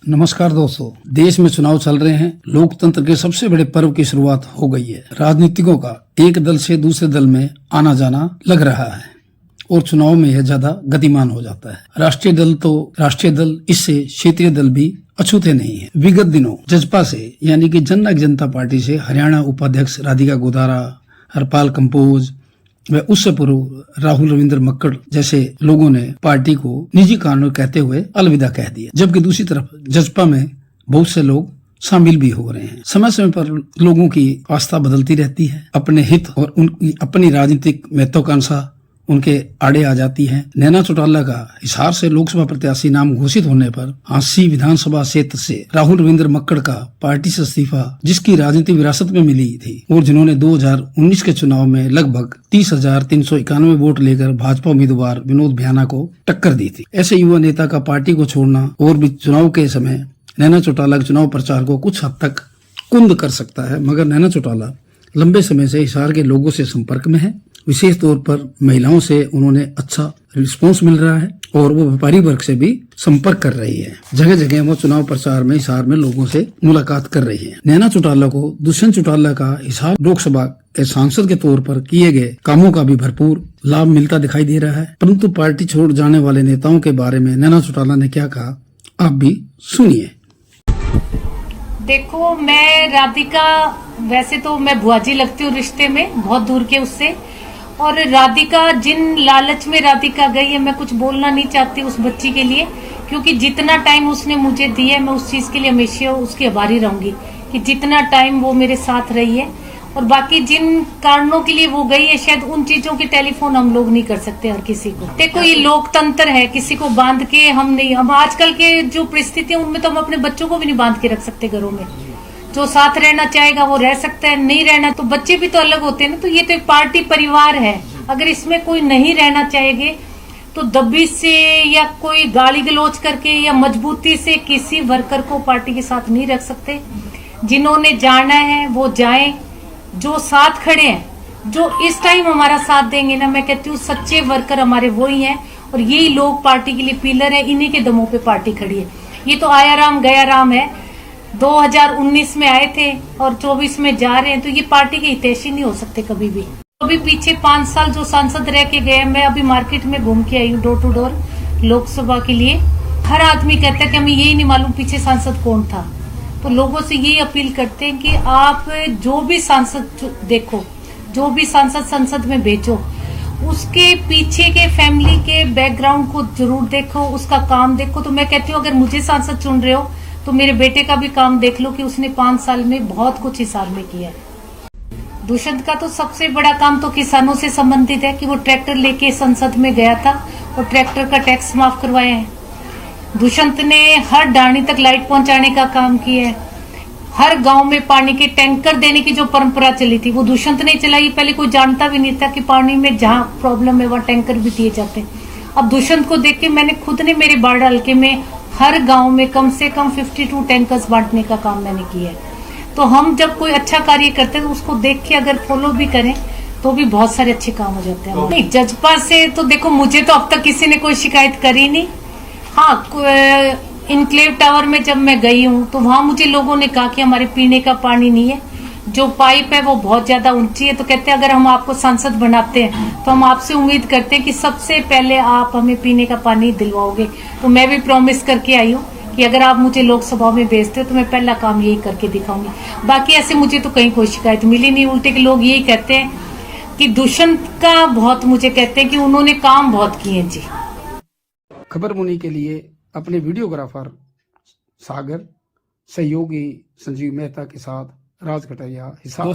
नमस्कार दोस्तों, देश में चुनाव चल रहे हैं। लोकतंत्र के सबसे बड़े पर्व की शुरुआत हो गई है। राजनीतिकों का एक दल से दूसरे दल में आना जाना लग रहा है और चुनाव में यह ज्यादा गतिमान हो जाता है। राष्ट्रीय दल, इससे क्षेत्रीय दल भी अछूते नहीं है। विगत दिनों जजपा से यानी कि जननायक जनता पार्टी से हरियाणा उपाध्यक्ष राधिका गोदारा, हरपाल कंपोज व उससे पूर्व राहुल रविंद्र मक्कड़ जैसे लोगों ने पार्टी को निजी कारणों कहते हुए अलविदा कह दिया, जबकि दूसरी तरफ जजपा में बहुत से लोग शामिल भी हो रहे हैं। समय समय पर लोगों की आस्था बदलती रहती है। अपने हित और उनकी अपनी राजनीतिक महत्वाकांक्षा उनके आड़े आ जाती है। नैना चौटाला का हिसार से लोकसभा प्रत्याशी नाम घोषित होने पर हांसी विधानसभा क्षेत्र से राहुल रविंद्र मक्कड़ का पार्टी से इस्तीफा, जिसकी राजनीतिक विरासत में मिली थी और जिन्होंने 2019 के चुनाव में लगभग 30,391 वोट लेकर भाजपा उम्मीदवार विनोद भ्याना को टक्कर दी थी। ऐसे युवा नेता का पार्टी को छोड़ना और भी चुनाव के समय नैना चौटाला के चुनाव प्रचार को कुछ हद तक कुंद कर सकता है, मगर नैना चौटाला लंबे समय से हिसार के लोगों से संपर्क में है। विशेष तौर पर महिलाओं से उन्होंने अच्छा रिस्पांस मिल रहा है और वो व्यापारी वर्ग से भी संपर्क कर रही है। जगह जगह वो चुनाव प्रचार में हिसार में लोगों से मुलाकात कर रही है। नैना चौटाला को दुष्यंत चौटाला का हिसार लोकसभा के सांसद के तौर पर किए गए कामों का भी भरपूर लाभ मिलता दिखाई दे रहा है। परंतु पार्टी छोड़ जाने वाले नेताओं के बारे में नैना चौटाला ने क्या कहा, आप भी सुनिए। देखो, मैं राधिका, वैसे तो मैं बुआजी लगती हूँ रिश्ते में, बहुत दूर के उससे। और राधिका, जिन लालच में राधिका गई है, मैं कुछ बोलना नहीं चाहती उस बच्ची के लिए, क्योंकि जितना टाइम उसने मुझे दिया है मैं उस चीज के लिए हमेशा उसकी आभारी रहूंगी कि जितना टाइम वो मेरे साथ रही है। और बाकी जिन कारणों के लिए वो गई है, शायद उन चीजों की टेलीफोन हम लोग नहीं कर सकते हर किसी को। देखो, ये लोकतंत्र है, किसी को बांध के हम नहीं, हम आजकल के जो परिस्थिति है उनमें तो हम अपने बच्चों को भी नहीं बांध के रख सकते घरों में। जो साथ रहना चाहेगा वो रह सकता है, नहीं रहना तो बच्चे भी तो अलग होते हैं ना। तो ये तो एक पार्टी परिवार है, अगर इसमें कोई नहीं रहना चाहेगे तो दबी से या कोई गाली गलौज करके या मजबूती से किसी वर्कर को पार्टी के साथ नहीं रख सकते। जिन्होंने जाना है वो जाएं, जो साथ खड़े हैं, जो इस टाइम हमारा साथ देंगे ना, मैं कहती हूँ सच्चे वर्कर हमारे वो ही हैं और यही लोग पार्टी के लिए पिलर है। इन्हीं के दमों पे पार्टी खड़ी है। ये तो आया राम गया राम है। 2019 में आए थे और 24 में जा रहे हैं, तो ये पार्टी के हितैषी नहीं हो सकते कभी भी। अभी पीछे 5 साल जो सांसद रह के गए, मैं अभी मार्केट में घूम के आई हूँ डोर टू डोर लोकसभा के लिए। हर आदमी कहता है कि हमें यही नहीं मालूम पीछे सांसद कौन था। तो लोगों से यही अपील करते हैं कि आप जो भी सांसद देखो, जो भी सांसद संसद में भेजो, उसके पीछे के फैमिली के बैकग्राउंड को जरूर देखो, उसका काम देखो। तो मैं कहती हूँ अगर मुझे सांसद चुन रहे हो तो मेरे बेटे का भी काम देख लो कि उसने 5 साल में बहुत कुछ हिसार में किया है। दुष्यंत का तो सबसे बड़ा काम तो किसानों से संबंधित है कि वो ट्रैक्टर लेके संसद में गया था और ट्रैक्टर का टैक्स माफ करवाया है। दुष्यंत ने हर डाणी तक लाइट पहुंचाने का काम किया है। हर गांव में पानी के टैंकर देने की जो परंपरा चली थी वो दुष्यंत ने चलाई। पहले कोई जानता भी नहीं था कि पानी में जहां प्रॉब्लम है वहां टैंकर भी दिए जाते हैं। अब दुष्यंत को देख के मैंने खुद ने मेरे बाड़ हल्के में हर गांव में कम से कम 52 टैंकर्स बांटने का काम मैंने किया है। तो हम जब कोई अच्छा कार्य करते हैं तो उसको देख के अगर फॉलो भी करें तो भी बहुत सारे अच्छे काम हो जाते हैं। नहीं, जजपा से तो देखो, मुझे तो अब तक किसी ने कोई शिकायत करी नहीं। हाँ, इनक्लेव टावर में जब मैं गई हूँ तो वहां मुझे लोगों ने कहा कि हमारे पीने का पानी नहीं है, जो पाइप है वो बहुत ज्यादा ऊंची है। तो कहते हैं अगर हम आपको सांसद बनाते हैं तो हम आपसे उम्मीद करते हैं कि सबसे पहले आप हमें पीने का पानी दिलवाओगे। तो मैं भी प्रॉमिस करके आई हूँ कि अगर आप मुझे लोकसभा में भेजते हो तो मैं पहला काम यही करके दिखाऊंगी। बाकी ऐसे मुझे तो कहीं कोई शिकायत मिली नहीं। उल्टे के लोग यही कहते हैं कि दुष्यंत का बहुत, मुझे कहते हैं कि उन्होंने काम बहुत किए जी। खबर मुनि के लिए अपने वीडियोग्राफर सागर, सहयोगी संजीव मेहता के साथ राज कटारिया हिसार।